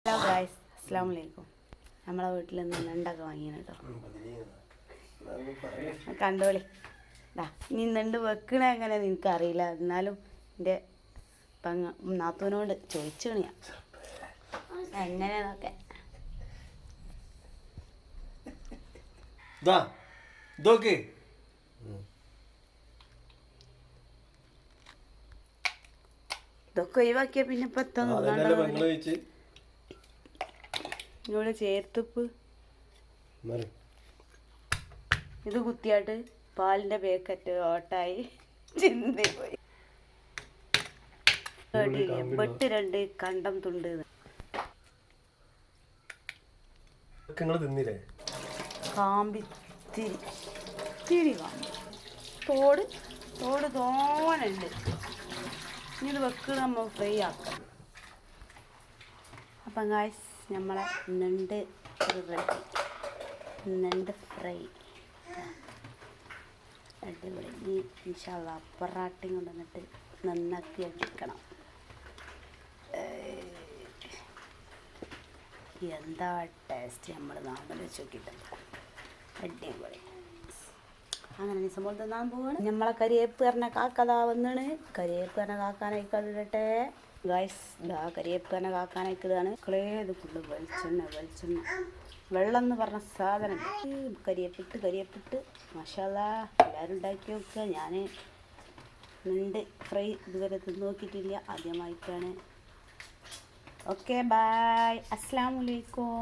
Hello guys, അസ്സലാമു അലൈക്കും. നമ്മളെ വീട്ടിൽ നിന്ന് നെണ്ടൊക്കെ വാങ്ങിയാണ് കേട്ടോ. കണ്ടോളി. ഇനി നെണ്ട് വെക്കണ എങ്ങനെ എനിക്കറിയില്ല. എന്നാലും എൻ്റെ നാത്തൂനോട് ചോദിച്ചു ഞാൻ എങ്ങനെയാന്നൊക്കെ. ഇതൊക്കെ ഒഴിവാക്കിയ പിന്നെ ഇപ്പം ഇവിടെ ചേർത്തുപ്പ് ഇത് കുത്തിയാട്ട് പാലിൻ്റെ പേക്കറ്റ് ഓട്ടായി ചിന്തി പോയി. വെട്ട് 2 കണ്ടം തുണ്ട് കാമ്പിത്തിരി തിരി കാമ്പി തോട് തോനുണ്ട്. ഇനി ഇത് വെക്കുക നമ്മൾ ഫ്രൈ ആക്കാം. അപ്പം ഗായ്സ് നമ്മളെ നെണ്ട് റെഡി. നെണ്ട് ഫ്രൈ അടിപൊളി. ഇനി ഇൻഷാ അല്ലാഹ് പൊറാട്ടയും കൊണ്ടുവന്നിട്ട് നന്നാക്കി അടിക്കണം. എന്താ ടേസ്റ്റ് നമ്മൾ നാട്ടിൽ വെച്ച് നോക്കിയിട്ടില്ല. അടിപൊളി. അങ്ങനെ സംഭവം തിന്നാൻ പോവാണ്. നമ്മളെ കരിയേപ്പ് പറഞ്ഞ കാക്കതാ വന്നാണ്. കരിയേപ്പ് പറഞ്ഞ കാക്കാനായിക്കട്ടെ ഗായ്സ്. കരിയേപ്പ് പറഞ്ഞ കാക്കാനായിക്കതാണ്. ഇത് ഫുള്ള് വെളിച്ചെണ്ണ വെള്ളം എന്ന് പറഞ്ഞ സാധനം. കരിയേപ്പിട്ട് മാഷാ അല്ലാഹ് എല്ലാവരും ഉണ്ടാക്കി നോക്കുക. ഞാൻ നെണ്ട് ഫ്രൈ ഇതുവരെ തിന്ന് നോക്കിയിട്ടില്ല, ആദ്യമായിട്ടാണ്. ഓക്കെ ബൈ, അസ്സലാമു അലൈക്കും.